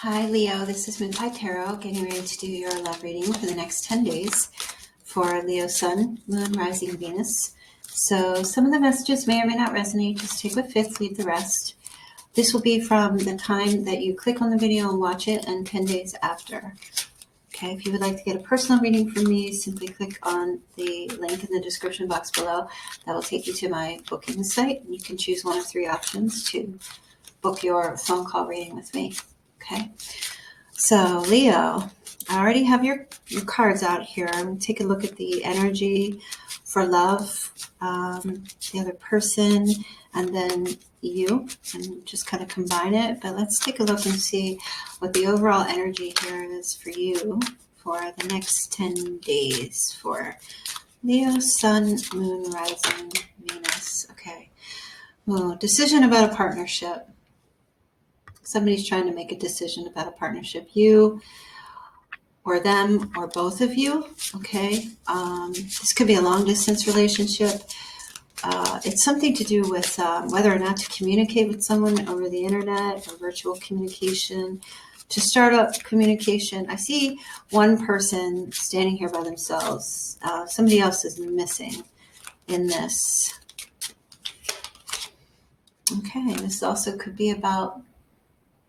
Hi Leo, this is Moonpie Tarot, getting ready to do your love reading for the next 10 days for Leo Sun, Moon, Rising, Venus. So some of the messages may or may not resonate. Just take a fifth, leave the rest. This will be from the time that you click on the video and watch it and 10 days after. Okay, if you would like to get a personal reading from me, simply click on the link in the description box below. That will take you to my booking site. You can choose one of three options to book your phone call reading with me. Okay, so Leo, I already have your cards out here. I'm going to take a look at the energy for love, the other person, and then you, and just kind of combine it. But let's take a look and see what the overall energy here is for you for the next 10 days for Leo, Sun, Moon, Rising, Venus. Okay, well, decision about a partnership. Somebody's trying to make a decision about a partnership, you or them or both of you. Okay, this could be a long distance relationship. It's something to do with whether or not to communicate with someone over the internet or virtual communication. To start up communication, I see one person standing here by themselves. Somebody else is missing in this. Okay, this also could be about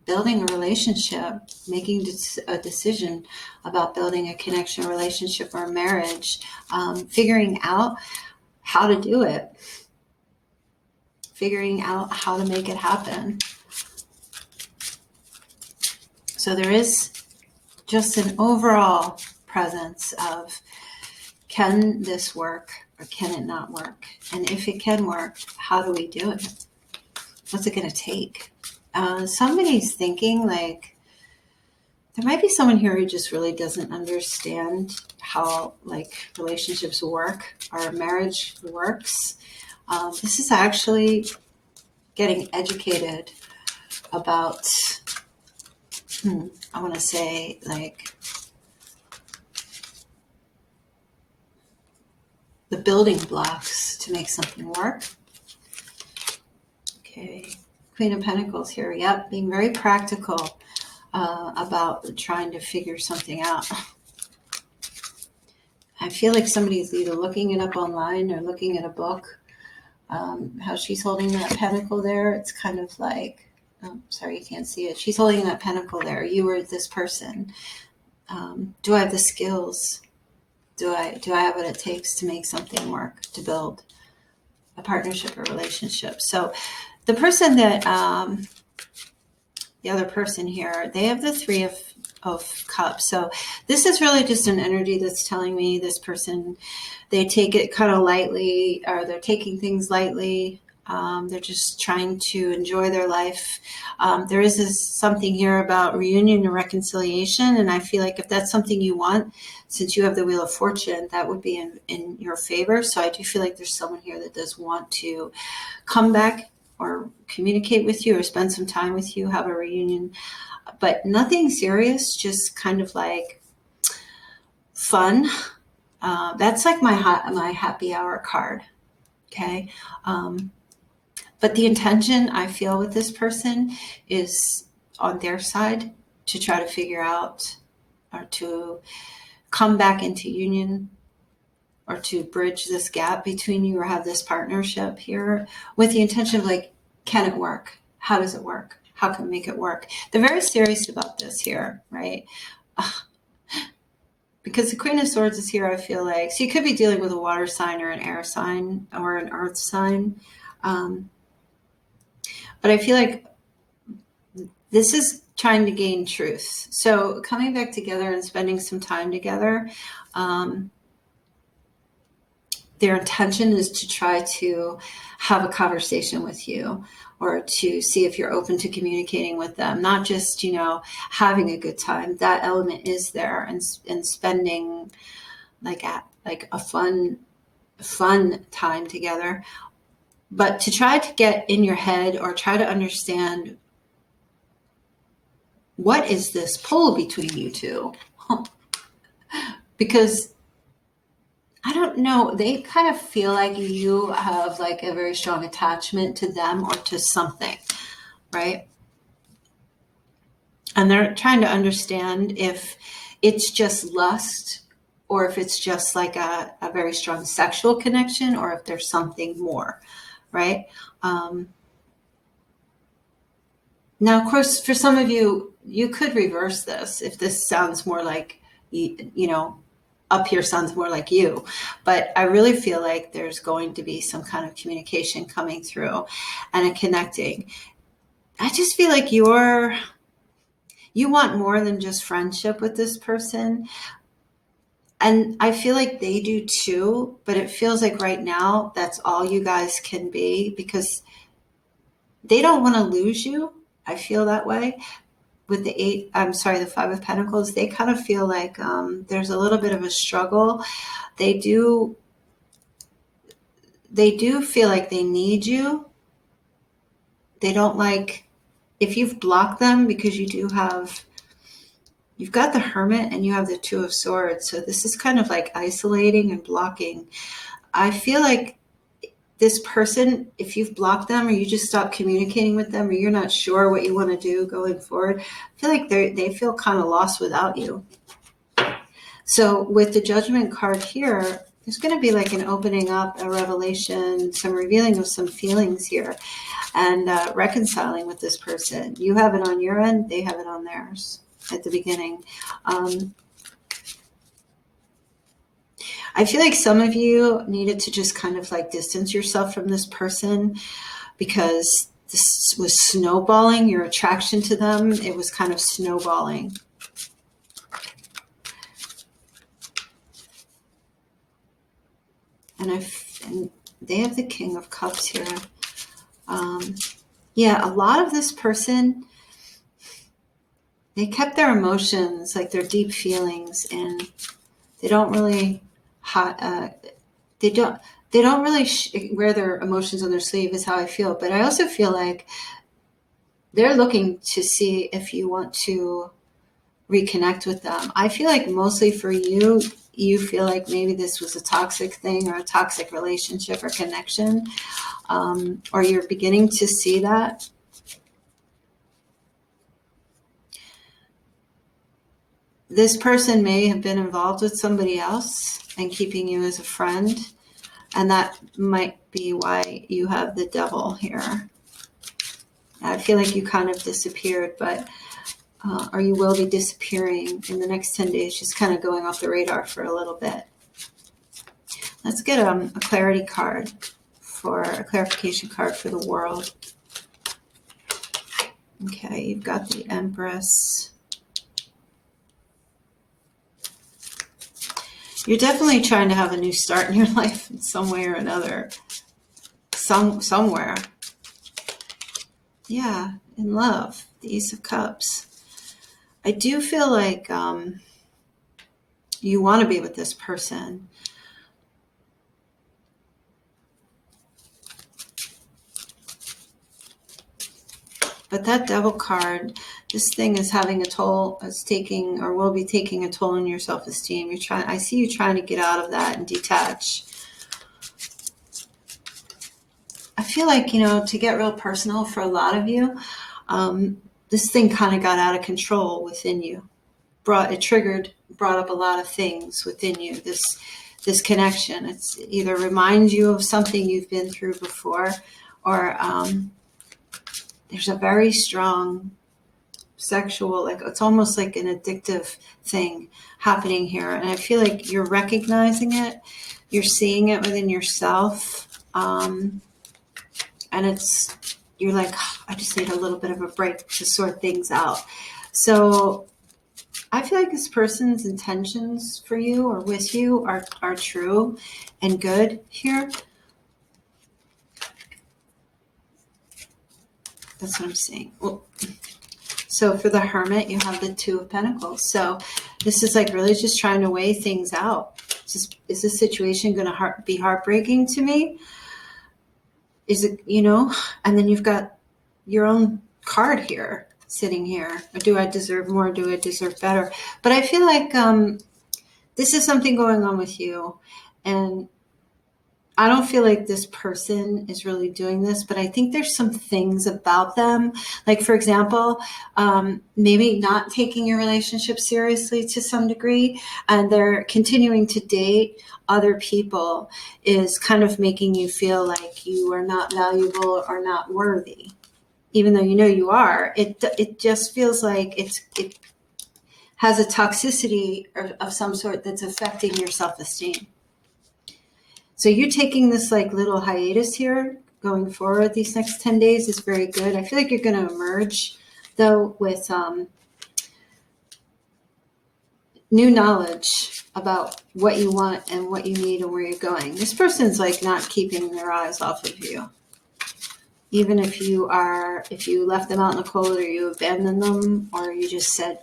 building a relationship, making a decision about building a connection, relationship, or marriage, figuring out how to do it, figuring out how to make it happen. So there is just an overall presence of, can this work or can it not work? And if it can work, how do we do it? What's it going to take? Somebody's thinking like there might be someone here who just really doesn't understand how like relationships work or marriage works. This is actually getting educated about, I want to say like the building blocks to make something work. Okay. Queen of Pentacles here. Yep, being very practical about trying to figure something out. I feel like somebody's either looking it up online or looking at a book. How she's holding that pentacle there, it's kind of like, oh, sorry, you can't see it. She's holding that pentacle there. You or this person. Do I have the skills? Do I have what it takes to make something work, to build a partnership or relationship? So the person that, the other person here, they have the Three of Cups. So this is really just an energy that's telling me this person, they take it kind of lightly, or they're taking things lightly. They're just trying to enjoy their life. There is something here about reunion and reconciliation. And I feel like if that's something you want, since you have the Wheel of Fortune, that would be in your favor. So I do feel like there's someone here that does want to come back or communicate with you or spend some time with you, have a reunion, but nothing serious, just kind of like fun. That's like my happy hour card. Okay. But the intention I feel with this person is on their side to try to figure out or to come back into union or to bridge this gap between you or have this partnership here with the intention of like, can it work? How does it work? How can we make it work? They're very serious about this here, right? Because the Queen of Swords is here, I feel like. So you could be dealing with a water sign or an air sign or an earth sign. But I feel like this is trying to gain truth. So coming back together and spending some time together, their intention is to try to have a conversation with you or to see if you're open to communicating with them, not just, having a good time. That element is there, and spending like a fun time together. But to try to get in your head or try to understand what is this pull between you two? Because I don't know, they kind of feel like you have like a very strong attachment to them or to something, right? And they're trying to understand if it's just lust or if it's just like a very strong sexual connection or if there's something more, right? Now, of course, for some of you, you could reverse this if this sounds more like, you know, up here sounds more like you. But I really feel like there's going to be some kind of communication coming through and a connecting. I just feel like you want more than just friendship with this person. And I feel like they do too, but it feels like right now that's all you guys can be because they don't want to lose you. I feel that way. With the Five of Pentacles, they kind of feel like there's a little bit of a struggle. They do feel like they need you. They don't like, if you've blocked them because you've got the Hermit and you have the Two of Swords. So this is kind of like isolating and blocking. I feel like this person, if you've blocked them or you just stop communicating with them or you're not sure what you want to do going forward, I feel like they feel kind of lost without you. So with the Judgment card here, there's going to be like an opening up, a revelation, some revealing of some feelings here and reconciling with this person. You have it on your end, they have it on theirs at the beginning. I feel like some of you needed to just kind of like distance yourself from this person because this was snowballing, your attraction to them. It was kind of snowballing. And they have the King of Cups here. Yeah, a lot of this person, they kept their emotions, like their deep feelings, and they don't really they don't really wear their emotions on their sleeve is how I feel. But I also feel like they're looking to see if you want to reconnect with them. I feel like mostly for you, you feel like maybe this was a toxic thing or a toxic relationship or connection, or you're beginning to see that. This person may have been involved with somebody else and keeping you as a friend. And that might be why you have the Devil here. I feel like you kind of disappeared, but or you will be disappearing in the next 10 days, just kind of going off the radar for a little bit. Let's get a clarity card for a clarification card for the world. Okay, you've got the Empress. You're definitely trying to have a new start in your life in some way or another. Somewhere. Yeah, in love. The Ace of Cups. I do feel like you want to be with this person. But that Devil card, this thing is having a toll, is taking or will be taking a toll on your self-esteem. I see you trying to get out of that and detach. I feel like, to get real personal for a lot of you, this thing kind of got out of control within you. Brought up a lot of things within you. This connection. It's either reminds you of something you've been through before, or there's a very strong sexual, like it's almost like an addictive thing happening here. And I feel like you're recognizing it, you're seeing it within yourself, and you're like, I just need a little bit of a break to sort things out. So I feel like this person's intentions for you or with you are true and good here. That's what I'm saying. Well, so for the Hermit, you have the Two of Pentacles. So this is like really just trying to weigh things out. Is this situation going to be heartbreaking to me? Is it, and then you've got your own card here, sitting here. Or do I deserve more? Do I deserve better? But I feel like this is something going on with you. And I don't feel like this person is really doing this, but I think there's some things about them. Like, for example, maybe not taking your relationship seriously to some degree, and they're continuing to date other people is kind of making you feel like you are not valuable or not worthy. Even though you know you are, it just feels like it has a toxicity of some sort that's affecting your self-esteem. So you taking this like little hiatus here going forward these next 10 days is very good. I feel like you're going to emerge though with new knowledge about what you want and what you need and where you're going. This person's like not keeping their eyes off of you. Even if you left them out in the cold, or you abandoned them, or you just said,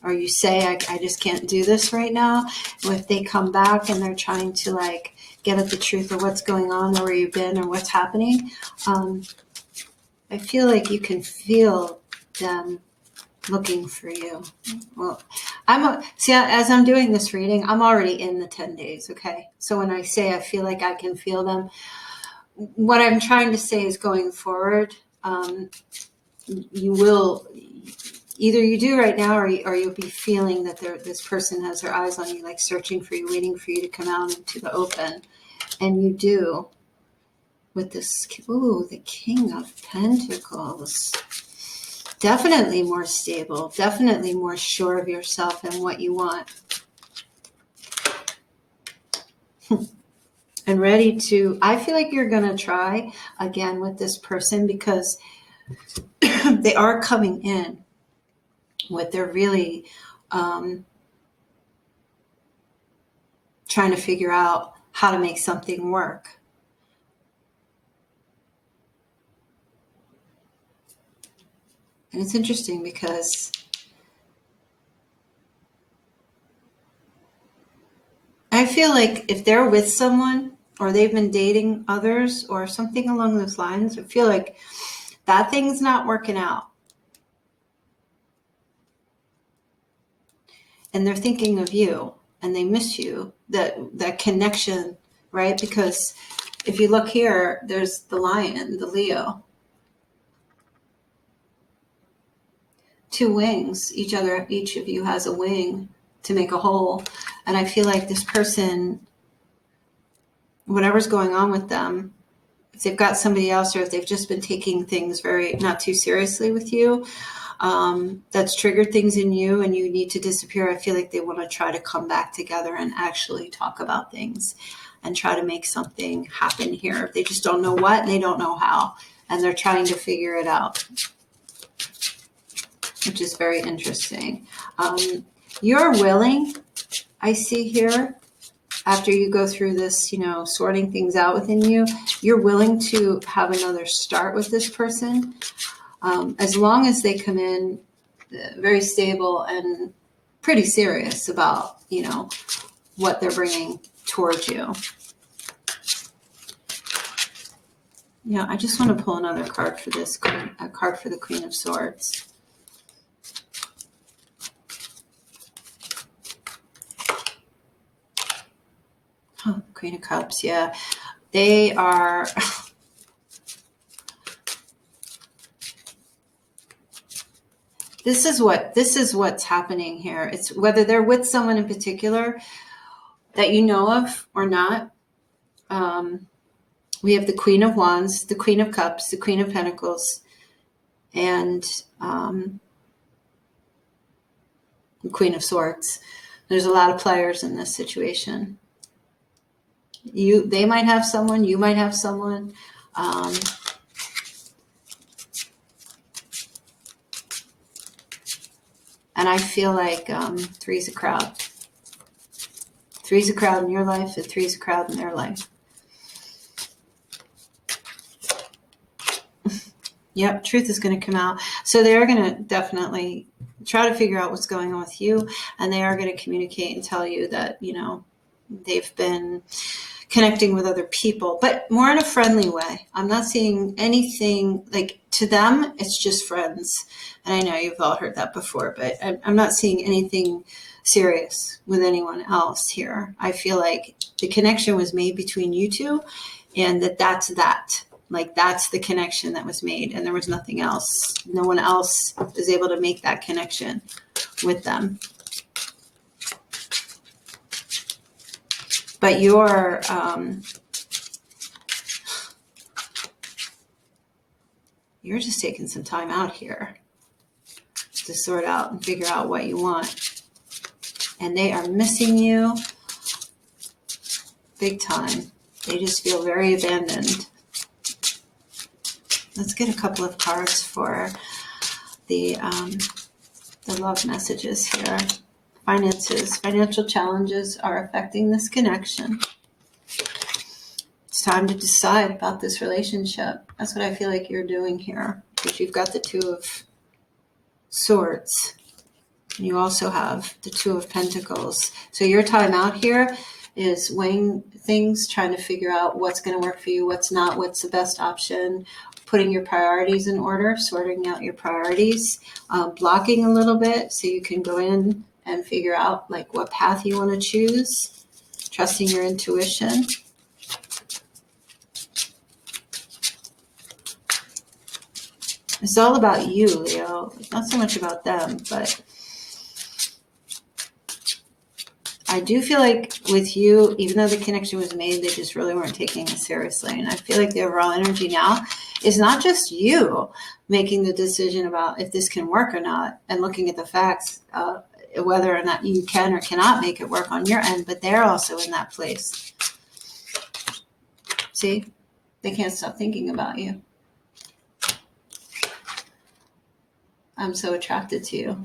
or you say, I just can't do this right now. And if they come back and they're trying to like get at the truth of what's going on, or where you've been, or what's happening, I feel like you can feel them looking for you. Well, as I'm doing this reading, I'm already in the 10 days. Okay. So when I say I feel like I can feel them, what I'm trying to say is going forward, you will, either you do right now, or you'll be feeling that this person has their eyes on you, like searching for you, waiting for you to come out into the open. And you do with this, the King of Pentacles. Definitely more stable, definitely more sure of yourself and what you want. And ready to, I feel like you're going to try again with this person, because they are coming in with their really trying to figure out how to make something work. And it's interesting because I feel like if they're with someone, or they've been dating others, or something along those lines, I feel like that thing's not working out. And they're thinking of you, and they miss you, that connection, right? Because if you look here, there's the Lion, the Leo. 2 wings, each of you has a wing to make a whole. And I feel like this person, whatever's going on with them, if they've got somebody else, or if they've just been taking things very not too seriously with you, that's triggered things in you, and you need to disappear. I feel like they want to try to come back together and actually talk about things and try to make something happen here. They just don't know what, and they don't know how, and they're trying to figure it out, which is very interesting. You're willing, I see here, after you go through this, sorting things out within you, you're willing to have another start with this person, as long as they come in very stable and pretty serious about, what they're bringing towards you. I just want to pull another card for this, a card for the Queen of Swords. Oh, Queen of Cups, yeah. They are... This is what's happening here. It's whether they're with someone in particular that you know of or not. We have the Queen of Wands, the Queen of Cups, the Queen of Pentacles, and the Queen of Swords. There's a lot of players in this situation. They might have someone, you might have someone. And I feel like 3's a crowd. 3's a crowd in your life, and 3's a crowd in their life. Yep, truth is going to come out. So they're going to definitely try to figure out what's going on with you, and they are going to communicate and tell you that, They've been connecting with other people, but more in a friendly way. I'm not seeing anything like, to them, it's just friends. And I know you've all heard that before, but I'm not seeing anything serious with anyone else here. I feel like the connection was made between you two, and that's that. Like, that's the connection that was made, and there was nothing else. No one else is able to make that connection with them. But you're just taking some time out here to sort out and figure out what you want. And they are missing you big time. They just feel very abandoned. Let's get a couple of cards for the love messages here. Finances, financial challenges are affecting this connection. It's time to decide about this relationship. That's what I feel like you're doing here, because you've got the Two of Swords. And you also have the Two of Pentacles. So your time out here is weighing things, trying to figure out what's going to work for you, what's not, what's the best option, putting your priorities in order, sorting out your priorities, blocking a little bit so you can go in and figure out like what path you want to choose, trusting your intuition. It's all about you, Leo. It's not so much about them, but I do feel like with you, even though the connection was made, they just really weren't taking it seriously. And I feel like the overall energy now is not just you making the decision about if this can work or not and looking at the facts, whether or not you can or cannot make it work on your end, but they're also in that place. See, they can't stop thinking about you. I'm so attracted to you.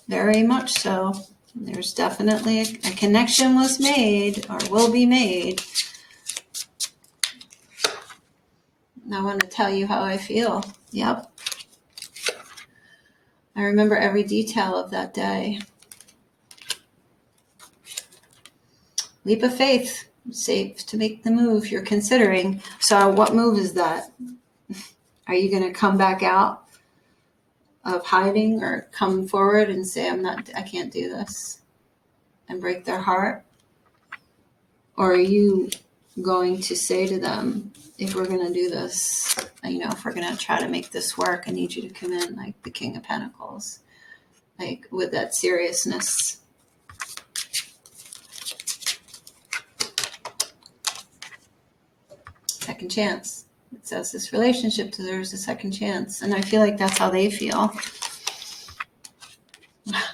Very much so. There's definitely a connection was made or will be made. And I want to tell you how I feel. Yep. I remember every detail of that day. Leap of faith. Safe to make the move you're considering. So what move is that? Are you going to come back out of hiding or come forward and say, I can't do this, and break their heart? Or are you going to say to them, if we're going to do this, if we're going to try to make this work, I need you to come in like the King of Pentacles, like with that seriousness. Second chance. It says this relationship deserves a second chance. And I feel like that's how they feel.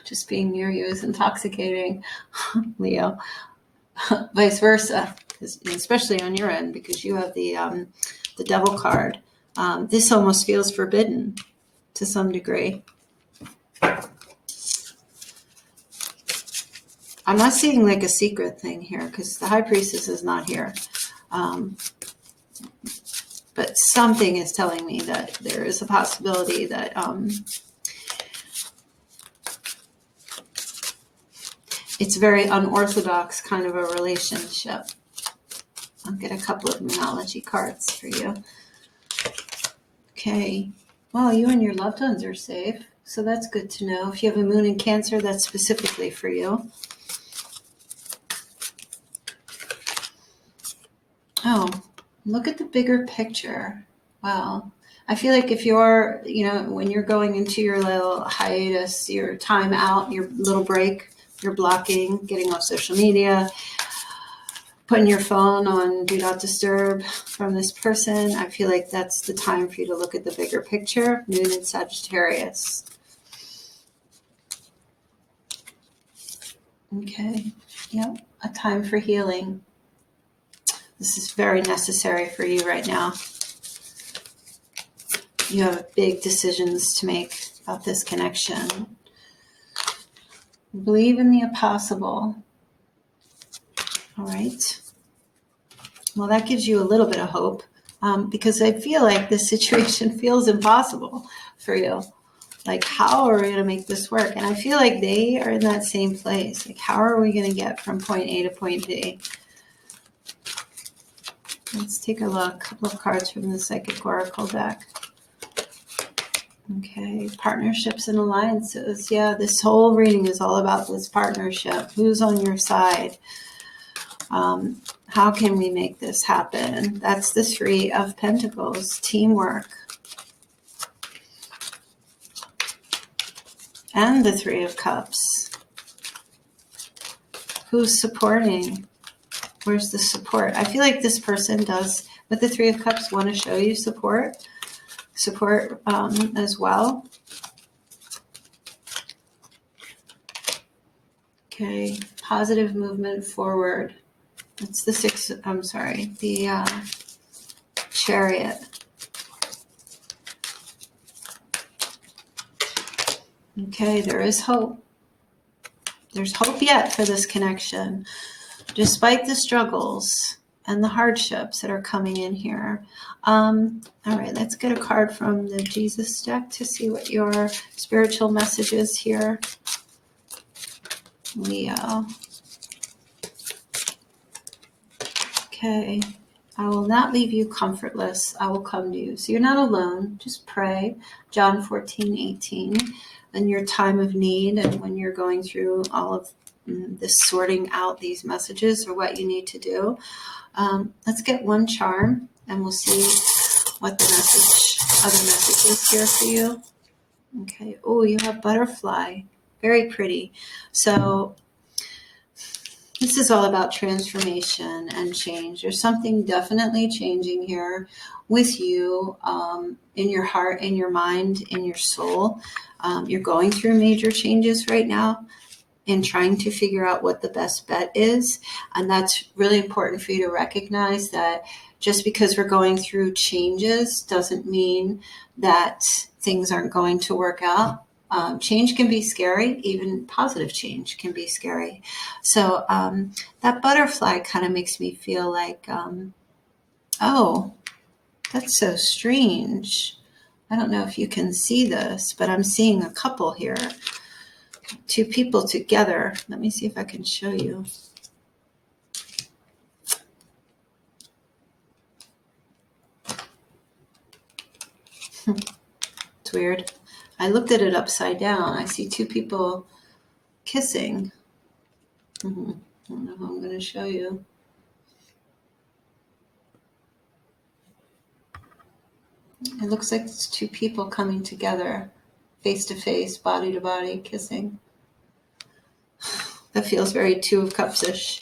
Just being near you is intoxicating, Leo. Vice versa, especially on your end, because you have the Devil card. This almost feels forbidden to some degree. I'm not seeing like a secret thing here because the High Priestess is not here. But something is telling me that there is a possibility that it's very unorthodox kind of a relationship. I'll get a couple of Moonology cards for you. Okay. Well, you and your loved ones are safe, so that's good to know. If you have a moon in Cancer, that's specifically for you. Oh, look at the bigger picture. Wow. I feel like if you're, when you're going into your little hiatus, your time out, your little break, you're blocking, getting off social media, putting your phone on Do Not Disturb from this person. I feel like that's the time for you to look at the bigger picture. Moon in Sagittarius. Okay. Yep. A time for healing. This is very necessary for you right now. You have big decisions to make about this connection. Believe in the impossible. All right. Well, that gives you a little bit of hope because I feel like this situation feels impossible for you. Like, how are we going to make this work? And I feel like they are in that same place. Like, how are we going to get from point A to point B? Let's take a look. A couple of cards from the Psychic Oracle deck. Okay, partnerships and alliances. Yeah, this whole reading is all about this partnership. Who's on your side? How can we make this happen? That's the Three of Pentacles, teamwork. And the Three of Cups. Who's supporting? Where's the support? I feel like this person does, with the Three of Cups, want to show you support as well. Okay, positive movement forward. It's the Chariot. Okay, there is hope. There's hope yet for this connection, despite the struggles and the hardships that are coming in here. All right, let's get a card from the Jesus deck to see what your spiritual message is here. Leo. Okay. I will not leave you comfortless. I will come to you. So you're not alone. Just pray. John 14:18. In your time of need and when you're going through all of this, sorting out these messages or what you need to do. Let's get one charm and we'll see what the other message is here for you. Okay. Oh, you have butterfly. Very pretty. So this is all about transformation and change. There's something definitely changing here with you, in your heart, in your mind, in your soul. You're going through major changes right now and trying to figure out what the best bet is. And that's really important for you to recognize that just because we're going through changes doesn't mean that things aren't going to work out. Change can be scary. Even positive change can be scary. So that butterfly kind of makes me feel like, oh, that's so strange. I don't know if you can see this, but I'm seeing a couple here. Two people together. Let me see if I can show you. It's weird. I looked at it upside down. I see two people kissing. I don't know how I'm going to show you. It looks like it's two people coming together, face to face, body to body, kissing. That feels very Two of Cups-ish.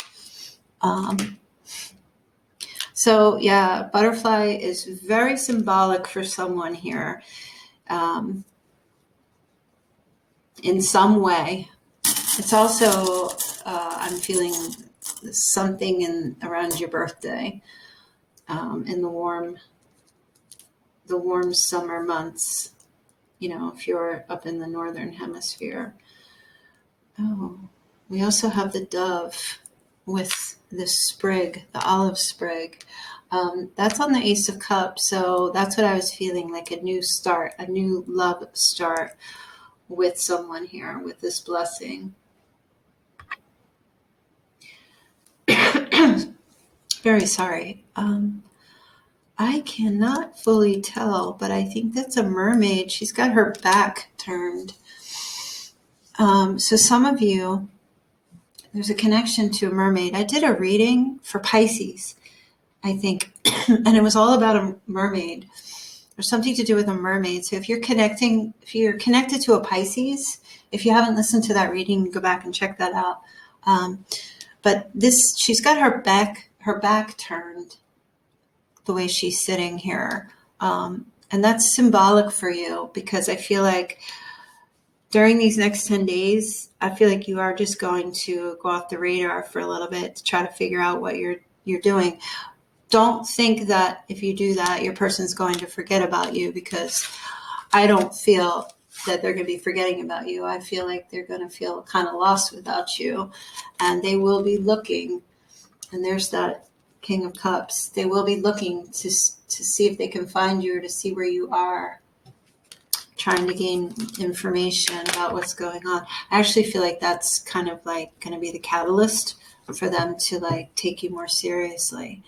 So yeah, butterfly is very symbolic for someone here. In some way. It's also, I'm feeling something around your birthday, in the warm summer months, if you're up in the northern hemisphere. Oh, we also have the dove with this sprig, the olive sprig. That's on the Ace of Cups, so that's what I was feeling, like a new start, a new love start with someone here, with this blessing. Very sorry. I cannot fully tell, but I think that's a mermaid. She's got her back turned. So some of you, there's a connection to a mermaid. I did a reading for Pisces, I think, and it was all about a mermaid. There's something to do with a mermaid. So if you're connected to a Pisces, if you haven't listened to that reading, go back and check that out. But she's got her back turned the way she's sitting here. And that's symbolic for you, because I feel like during these next 10 days, I feel like you are just going to go off the radar for a little bit to try to figure out what you're doing. Don't think that if you do that, your person's going to forget about you, because I don't feel that they're going to be forgetting about you. I feel like they're going to feel kind of lost without you, and they will be looking. And there's that King of Cups. They will be looking to see if they can find you or to see where you are, trying to gain information about what's going on. I actually feel like that's kind of like going to be the catalyst for them to like take you more seriously.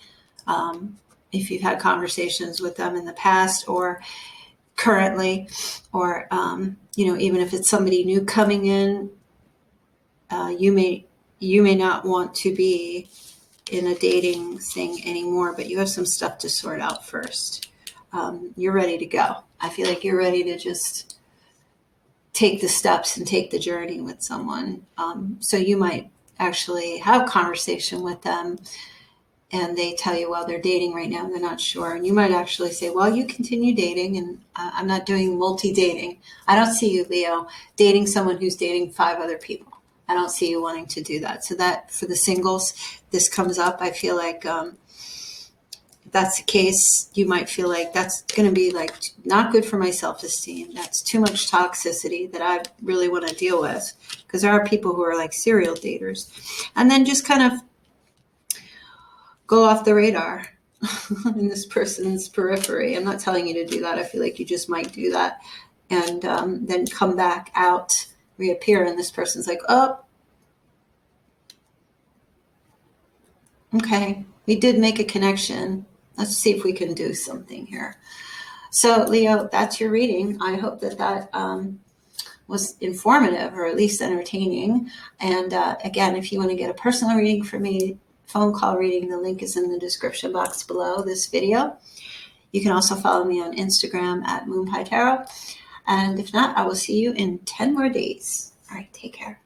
If you've had conversations with them in the past or currently, or, even if it's somebody new coming in, you may not want to be in a dating thing anymore, but you have some stuff to sort out first. You're ready to go. I feel like you're ready to just take the steps and take the journey with someone. So you might actually have a conversation with them and they tell you, well, they're dating right now, they're not sure. And you might actually say, well, you continue dating and I'm not doing multi-dating. I don't see you, Leo, dating someone who's dating 5 other people. I don't see you wanting to do that. So that for the singles, this comes up. I feel like if that's the case, you might feel like that's going to be like not good for my self-esteem. That's too much toxicity that I really want to deal with, because there are people who are like serial daters. And then just kind of go off the radar in this person's periphery. I'm not telling you to do that. I feel like you just might do that. And then come back out, reappear, and this person's like, oh, okay, we did make a connection. Let's see if we can do something here. So, Leo, that's your reading. I hope that was informative or at least entertaining. And again, if you want to get a personal reading from me, phone call reading, the link is in the description box below this video. You can also follow me on Instagram at Moonpie Tarot. And if not, I will see you in 10 more days. All right, take care.